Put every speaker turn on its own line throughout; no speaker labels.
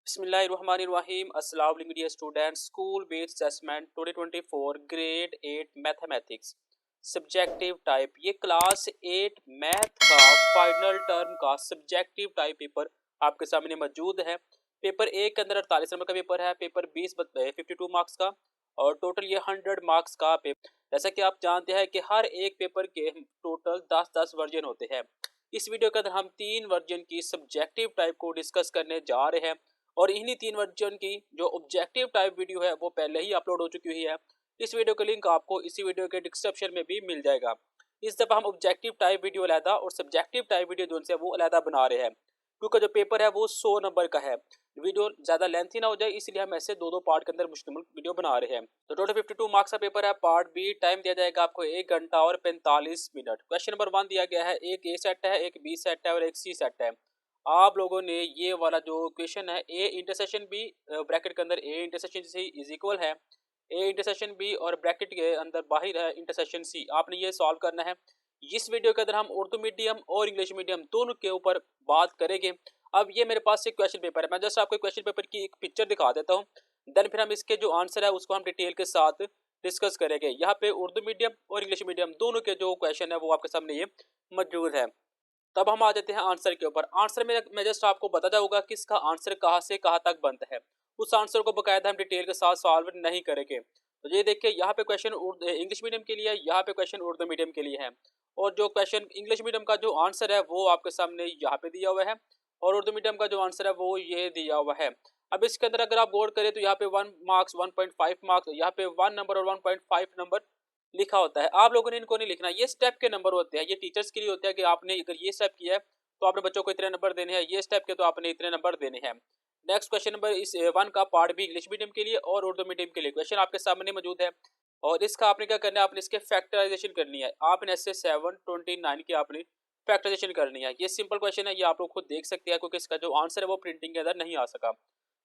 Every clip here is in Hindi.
बिस्मिल्लाहिर्रहमानिर्रहीम। अस्सलाम वालेकुम dear students. School based assessment 2024 grade 8 mathematics subjective type, ये क्लास 8 मैथ का फाइनल टर्म का सब्जेक्टिव टाइप पेपर आपके सामने मौजूद है। पेपर ए के अंदर 48 नंबर का पेपर है। पेपर 52 मार्क्स का और टोटल ये 100 मार्क्स का पेपर। जैसा कि आप जानते हैं कि हर एक पेपर के टोटल 10-10 वर्जन होते हैं। इस वीडियो के अंदर हम 3 वर्जन की सब्जेक्टिव टाइप को डिस्कस करने जा रहे हैं और इन्हीं 3 वर्जन की जो ऑब्जेक्टिव टाइप वीडियो है वो पहले ही अपलोड हो चुकी हुई है। इस वीडियो का लिंक आपको इसी वीडियो के डिस्क्रिप्शन में भी मिल जाएगा। इस दफ़ा हम ऑब्जेक्टिव टाइप वीडियो अलहदा और सब्जेक्टिव टाइप वीडियो जो है वो अलहदा बना रहे हैं, क्योंकि जो पेपर है वो 100 नंबर का है। वीडियो ज़्यादा लेंथी ना हो जाए इसलिए हम ऐसे दो पार्ट के अंदर मुश्तमिल वीडियो बना रहे हैं। तो टोटल 52 मार्क्स का पेपर है। पार्ट बी टाइम दिया जाएगा आपको 1 घंटा और 45 मिनट। क्वेश्चन नंबर 1 दिया गया है, एक ए सेट है, एक बी सेट है और एक सी सेट है। आप लोगों ने ये वाला जो क्वेश्चन है, ए इंटरसेक्शन बी ब्रैकेट के अंदर A intersection C is equal है ए इंटरसेक्शन बी और ब्रैकेट के अंदर बाहर है इंटरसेक्शन सी, आपने ये सॉल्व करना है। इस वीडियो के अंदर हम उर्दू मीडियम और इंग्लिश मीडियम दोनों के ऊपर बात करेंगे। अब ये मेरे पास एक क्वेश्चन पेपर है, मैं जस्ट आपको क्वेश्चन पेपर की एक पिक्चर दिखा देता हूँ, देन फिर हम इसके जो आंसर है उसको हम डिटेल के साथ डिस्कस करेंगे। यहाँ पे उर्दू मीडियम और इंग्लिश मीडियम दोनों के जो क्वेश्चन है वो आपके सामने ये मौजूद है। तब हम आ जाते हैं आंसर के ऊपर। आंसर में मैं जस्ट आपको बता जाऊंगा कि इसका आंसर कहाँ से कहाँ तक बनता है। उस आंसर को बकायदा हम डिटेल के साथ सॉल्व नहीं करेंगे। तो ये देखिए, यहाँ पे क्वेश्चन इंग्लिश मीडियम के लिए है, यहाँ पे क्वेश्चन उर्दू मीडियम के लिए है। और जो क्वेश्चन इंग्लिश मीडियम का जो आंसर है वो आपके सामने यहाँ पे दिया हुआ है और उर्दू मीडियम का जो आंसर है वो ये दिया हुआ है। अब इसके अंदर अगर आप गौर करें तो यहाँ पे 1 मार्क्स, 1.5 मार्क्स, यहाँ पे 1 नंबर और 1.5 नंबर लिखा होता है। आप लोगों ने इनको नहीं लिखना, ये स्टेप के नंबर होते हैं, ये टीचर्स के लिए होते हैं कि आपने अगर ये स्टेप किया है तो आपने बच्चों को इतने नंबर देने हैं, ये स्टेप के तो आपने इतने नंबर देने हैं। नेक्स्ट क्वेश्चन नंबर इस 1 का पार्ट भी इंग्लिश मीडियम के लिए और उर्दू मीडियम के लिए क्वेश्चन आपके सामने मौजूद है। और इसका आपने क्या करना है, आपने इसके फैक्टराइजेशन करनी है। आपने ऐसे 729 की आपने फैक्टराइजेशन करनी है। ये सिंपल क्वेश्चन है, ये आप लोग खुद देख सकते हैं क्योंकि इसका जो आंसर है वो प्रिंटिंग के अंदर नहीं आ सका।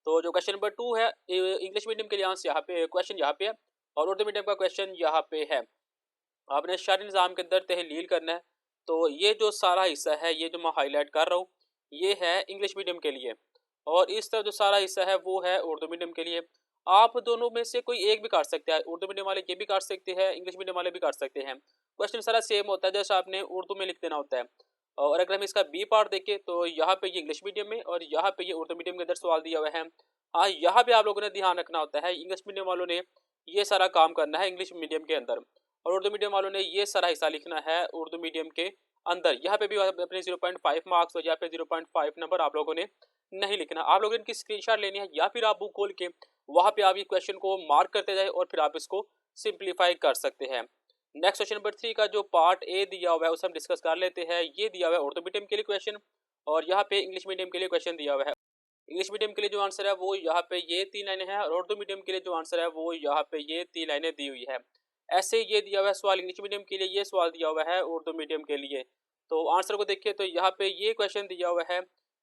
तो जो क्वेश्चन नंबर 2 है इंग्लिश मीडियम के लिए आंसर यहाँ पे क्वेश्चन यहाँ पे है और उर्दू मीडियम का क्वेश्चन यहाँ पे है। आपने शहरी निज़ाम के अंदर तहलील करना है। तो ये जो सारा हिस्सा है, ये जो मैं हाईलाइट कर रहा हूँ, ये है इंग्लिश मीडियम के लिए और इस तरह जो सारा हिस्सा है वो है उर्दू मीडियम के लिए। आप दोनों में से कोई एक भी काट सकते हैं, उर्दू मीडियम वाले ये भी काट सकते हैं, इंग्लिश मीडियम वाले भी काट सकते हैं। क्वेश्चन सारा सेम होता है, जैसे आपने उर्दू में लिख देना होता है। और अगर हम इसका बी पार्ट देखें तो यहाँ पे ये इंग्लिश मीडियम में और यहाँ पे ये उर्दू मीडियम के अंदर सवाल दिया हुआ है। हाँ, यहाँ पे आप लोगों ने ध्यान रखना होता है, इंग्लिश मीडियम वालों ने ये सारा काम करना है इंग्लिश मीडियम के अंदर और उर्दू मीडियम वालों ने ये सारा हिस्सा लिखना है उर्दू मीडियम के अंदर। यहाँ पे भी अपने 0.5 मार्क्स और यहाँ पे 0.5 नंबर आप लोगों ने नहीं लिखना। आप लोगों ने इनकी स्क्रीनशॉट लेनी है या फिर आप बुक खोल के वहाँ पे आप ये क्वेश्चन को मार्क करते जाए और फिर आप इसको सिंप्लीफाई कर सकते हैं। नेक्स्ट क्वेश्चन नंबर 3 का जो पार्ट ए दिया हुआ है उसे हम डिस्कस कर लेते हैं। ये दिया हुआ है उर्दू मीडियम के लिए क्वेश्चन और यहाँ पे इंग्लिश मीडियम के लिए क्वेश्चन दिया हुआ है। इंग्लिश मीडियम के लिए जो आंसर है वो यहाँ पे ये 3 लाइनें हैं और उर्दू मीडियम के लिए जो आंसर है वो यहाँ पे ये 3 लाइनें दी हुई है। ऐसे ये दिया हुआ है सवाल इंग्लिश मीडियम के लिए, ये सवाल दिया हुआ है उर्दू मीडियम के लिए। तो आंसर को देखिए तो यहाँ पे ये क्वेश्चन दिया हुआ है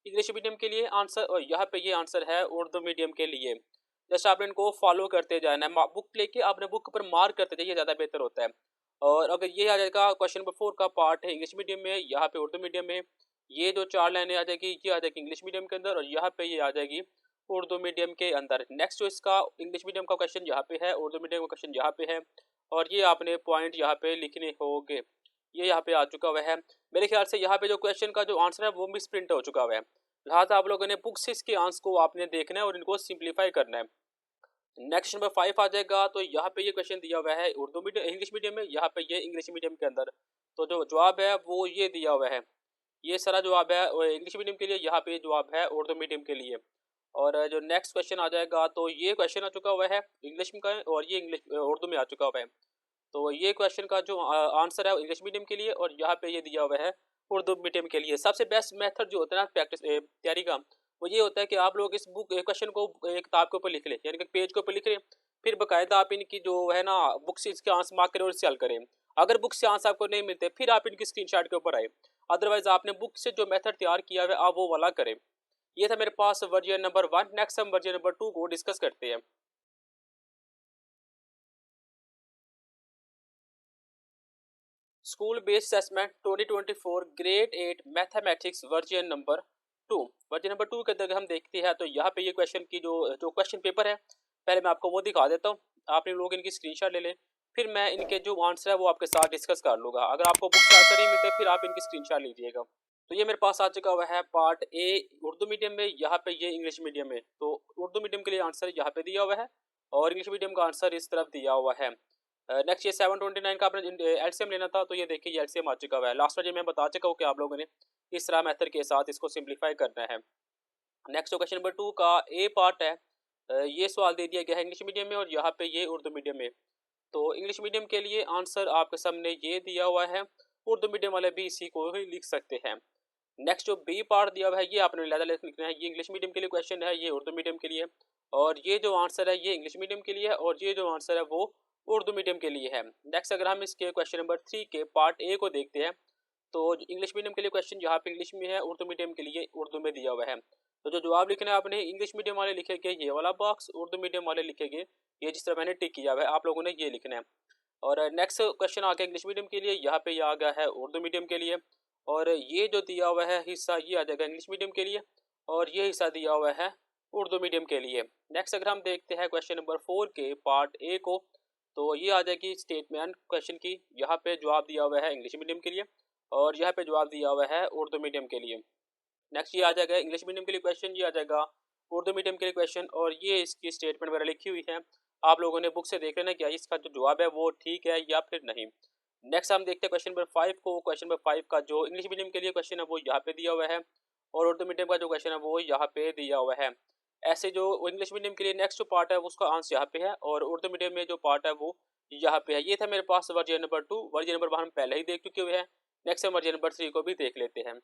इंग्लिश मीडियम के लिए आंसर और यहाँ पे ये आंसर है उर्दू मीडियम के लिए। जैसे आपने इनको फॉलो करते जाना है, बुक लेके आपने बुक पर मार्क करते जाइए, ज़्यादा बेहतर होता है। और अगर ये आ जाएगा क्वेश्चन नंबर 4 का पार्ट है इंग्लिश मीडियम में, यहाँ पे उर्दू मीडियम में, ये जो 4 लाइनें आ जाएगी ये आ जाएगी इंग्लिश मीडियम के अंदर और यहाँ पे ये आ जाएगी उर्दू मीडियम के अंदर। नेक्स्ट जो इसका इंग्लिश मीडियम का क्वेश्चन यहाँ पे है, उर्दू मीडियम का क्वेश्चन यहाँ पे है और ये आपने पॉइंट यहाँ पे लिखने होंगे। ये यहाँ पे आ चुका हुआ है। मेरे ख्याल से यहाँ पे जो क्वेश्चन का जो आंसर है वो मिस प्रिंट हो चुका हुआ है, लिहाजा आप लोगों ने बुक से इसके आंसर को आपने देखना है और इनको सिंप्लीफाई करना है। नेक्स्ट नंबर 5 आ जाएगा तो यहाँ पे ये क्वेश्चन दिया हुआ है उर्दू मीडियम इंग्लिश मीडियम में, यहाँ पे ये इंग्लिश मीडियम के अंदर। तो जो जवाब है वो ये दिया हुआ है, ये सारा जवाब है इंग्लिश मीडियम के लिए, यहाँ पे जवाब है उर्दू मीडियम के लिए। और जो नेक्स्ट क्वेश्चन आ जाएगा तो ये क्वेश्चन आ चुका हुआ है इंग्लिश में का है और ये इंग्लिश उर्दू में आ चुका हुआ है। तो ये क्वेश्चन का जो आंसर है इंग्लिश मीडियम के लिए और यहाँ पे ये दिया हुआ है उर्दू मीडियम के लिए। सबसे बेस्ट मेथड जो होता है ना प्रैक्टिस तैयारी का, वो ये होता है कि आप लोग इस बुक क्वेश्चन को एक किताब के ऊपर लिख लें, यानी कि पेज के ऊपर लिख लें, फिर बाकायदा आप इनकी जो है ना बुक से इसके आंसर मार्क करें और इससे हल करें। अगर बुक से आंसर आपको नहीं मिलते फिर आप इनकी स्क्रीनशॉट के ऊपर आए, अदरवाइज आपने बुक से जो मेथड तैयार किया है आप वो वाला करें। ये था मेरे पास वर्जन नंबर 1। नेक्स्ट हम वर्जन नंबर 2 को डिस्कस करते हैं। School based assessment 2024 grade 8 mathematics version number 2। Version number 2 के अंदर हम देखते हैं तो यहाँ पे ये क्वेश्चन की जो क्वेश्चन पेपर है, पहले मैं आपको वो दिखा देता हूँ। आप लोग इनकी स्क्रीनशॉट ले लें, फिर मैं इनके जो आंसर है वो आपके साथ डिस्कस कर लूँगा। अगर आपको बुक से आंसर नहीं मिलते फिर आप इनकी स्क्रीनशॉट लीजिएगा। तो ये मेरे पास आ चुका हुआ है पार्ट ए उर्दू मीडियम में, यहाँ पे ये इंग्लिश मीडियम में। तो उर्दू मीडियम के लिए आंसर यहाँ पे दिया हुआ है और इंग्लिश मीडियम का आंसर इस तरफ दिया हुआ है। नेक्स्ट ये 729 का आपने एलसीएम लेना था, तो ये देखिए ये एलसीएम आ चुका हुआ है। लास्ट वाले मैं बता चुका हूँ कि आप लोगों ने इस तरह मेथड के साथ इसको सिंप्लीफाई करना है। नेक्स्ट क्वेश्चन नंबर 2 का ए पार्ट है। ये सवाल दे दिया गया है इंग्लिश मीडियम में और यहाँ पे ये उर्दू मीडियम में। तो इंग्लिश मीडियम के लिए आंसर आपके सामने ये दिया हुआ है, उर्दू मीडियम वाले भी इसी को ही लिख सकते हैं। नेक्स्ट जो बी पार्ट दिया हुआ है ये आपने अलग लिखना है। ये इंग्लिश मीडियम के लिए क्वेश्चन है, ये उर्दू मीडियम के लिए, और ये जो आंसर है ये इंग्लिश मीडियम के लिए है और ये जो आंसर है वो उर्दू मीडियम के लिए है। नेक्स्ट अगर हम इसके क्वेश्चन नंबर 3 के पार्ट ए को देखते हैं तो इंग्लिश मीडियम के लिए क्वेश्चन यहाँ पे इंग्लिश में है, उर्दू मीडियम के लिए उर्दू में दिया हुआ है। तो जो जवाब लिखना है आपने इंग्लिश मीडियम वाले लिखेंगे ये वाला बॉक्स, उर्दू मीडियम वाले लिखेंगे ये जिस तरह मैंने टिक किया हुआ है, आप लोगों ने ये लिखना है। और नेक्स्ट क्वेश्चन आ गया इंग्लिश मीडियम के लिए, यहाँ पे ये आ गया है उर्दू मीडियम के लिए, और ये जो दिया हुआ है हिस्सा ये आ जाएगा इंग्लिश मीडियम के लिए और ये हिस्सा दिया हुआ है उर्दू मीडियम के लिए। नेक्स्ट अगर हम देखते हैं क्वेश्चन नंबर 4 के पार्ट ए को, तो ये आ जाएगी स्टेटमेंट क्वेश्चन की। यहाँ पे जवाब दिया हुआ है इंग्लिश मीडियम के लिए और यहाँ पे जवाब दिया हुआ है उर्दू मीडियम के लिए। नेक्स्ट ये आ जाएगा इंग्लिश मीडियम के लिए क्वेश्चन, ये आ जाएगा उर्दू मीडियम के लिए क्वेश्चन, और ये इसकी स्टेटमेंट वगैरह लिखी हुई है। आप लोगों ने बुक से देख लेना क्या इसका जो जवाब है वो ठीक है या फिर नहीं। नेक्स्ट हम देखते हैं क्वेश्चन नंबर 5 को। क्वेश्चन नंबर 5 का जो इंग्लिश मीडियम के लिए क्वेश्चन है वो यहाँ पे दिया हुआ है और उर्दू मीडियम का जो क्वेश्चन है वो यहाँ पे दिया हुआ है। ऐसे जो इंग्लिश मीडियम के लिए नेक्स्ट जो पार्ट है उसका आंसर यहाँ पे है और उर्दू मीडियम में जो पार्ट है वो यहाँ पे है। ये था मेरे पास वर्जन नंबर 2। वर्जन नंबर 1 हम पहले ही देख चुके हुए हैं। नेक्स्ट हम वर्जन नंबर 3 को भी देख लेते हैं।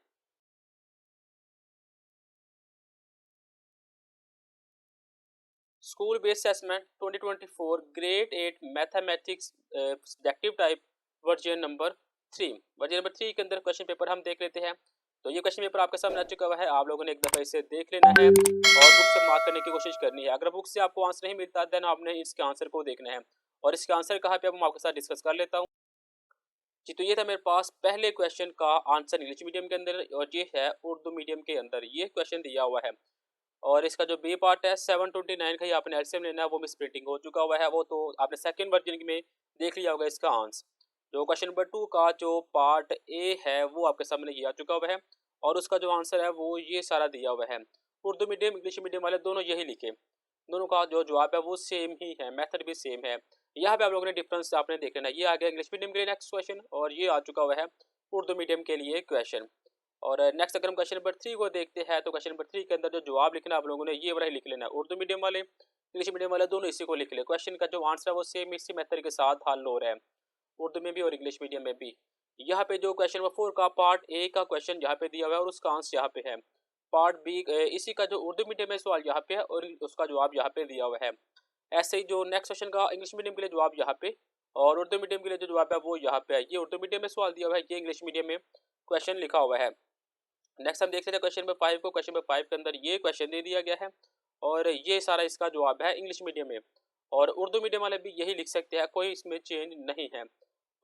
School based assessment 2024 grade 8 mathematics subjective type version number 3। Version number 3 के अंदर क्वेश्चन पेपर हम देख लेते हैं। तो ये क्वेश्चन पेपर आपके सामने आ चुका हुआ है, आप लोगों ने एक दफ़ा इसे देख लेना है और बुक से मार्क करने की कोशिश करनी है। अगर बुक से आपको आंसर नहीं मिलता देन आपने इसके आंसर को देखना है और इसका आंसर कहाँ पे अब मैं आपके साथ डिस्कस कर लेता हूँ जी। तो ये था मेरे पास पहले क्वेश्चन का आंसर इंग्लिश मीडियम के अंदर और ये है उर्दू मीडियम के अंदर, ये क्वेश्चन दिया हुआ है। और इसका जो बी पार्ट है 729 का ही आपने एलसीएम लेना है, वो मिस प्रिंटिंग हो चुका हुआ है, वो तो आपने सेकंड वर्जन में देख लिया होगा इसका आंसर। जो क्वेश्चन नंबर 2 का जो पार्ट ए है वो आपके सामने ये आ चुका हुआ है और उसका जो आंसर है वो ये सारा दिया हुआ है। उर्दू मीडियम इंग्लिश मीडियम वाले दोनों यही लिखे, दोनों का जो जवाब है वो सेम ही है, मेथड भी सेम है। यहाँ पे आप लोगों ने डिफरेंस आपने देख लेना। ये आ गया इंग्लिश मीडियम के लिए नेक्स्ट क्वेश्चन और ये आ चुका हुआ है उर्दू मीडियम के लिए क्वेश्चन। और नेक्स्ट अगर हम क्वेश्चन नंबर 3 को देखते हैं तो क्वेश्चन नंबर 3 के अंदर जो जवाब लिखना है आप लोगों ने ये वाला ही लिख लेना है। उर्दू मीडियम वाले इंग्लिश मीडियम वाले दोनों इसी को लिख ले। क्वेश्चन का जो आंसर है वो सेम इसी मेथड के साथ हल हो रहा है, उर्दू में भी और इंग्लिश मीडियम में भी। यहाँ पे जो क्वेश्चन नंबर 4 का पार्ट ए का क्वेश्चन यहाँ पे दिया हुआ है और उसका आंसर यहाँ पे है। पार्ट बी इसी का जो उर्दू मीडियम में सवाल यहाँ पे है और उसका जवाब यहाँ पे दिया हुआ है। ऐसे ही जो नेक्स्ट क्वेश्चन का इंग्लिश मीडियम के लिए जवाब यहाँ पे और उर्दू मीडियम के लिए जो जवाब है वो यहाँ पे है। ये उर्दू मीडियम में सवाल दिया हुआ है, ये इंग्लिश मीडियम में क्वेश्चन लिखा हुआ है। नेक्स्ट हम देख लेते हैं क्वेश्चन नंबर 5 को। क्वेश्चन नंबर 5 के अंदर ये क्वेश्चन दे दिया गया है और ये सारा इसका जवाब है इंग्लिश मीडियम में और उर्दू मीडियम वाले भी यही लिख सकते हैं, कोई इसमें चेंज नहीं है।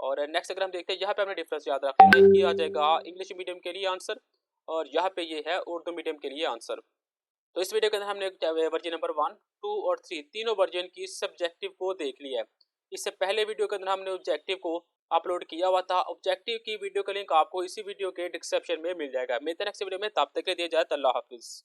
और नेक्स्ट अगर हम देखते हैं यहाँ पे हमने डिफरेंस याद रख लेना, ये आ जाएगा इंग्लिश मीडियम के लिए आंसर और यहाँ पे ये है उर्दू मीडियम के लिए आंसर। तो इस वीडियो के अंदर हमने वर्जन नंबर 1, 2 और 3 तीनों वर्जन की सब्जेक्टिव को देख लिया है। इससे पहले वीडियो के अंदर हमने ऑब्जेक्टिव को अपलोड किया हुआ था। ऑब्जेक्टिव की वीडियो का लिंक आपको इसी वीडियो के डिस्क्रिप्शन में मिल जाएगा। मिलते हैं नेक्स्ट वीडियो में, तब तक के लिए इजाजत, अल्लाह हाफिज़।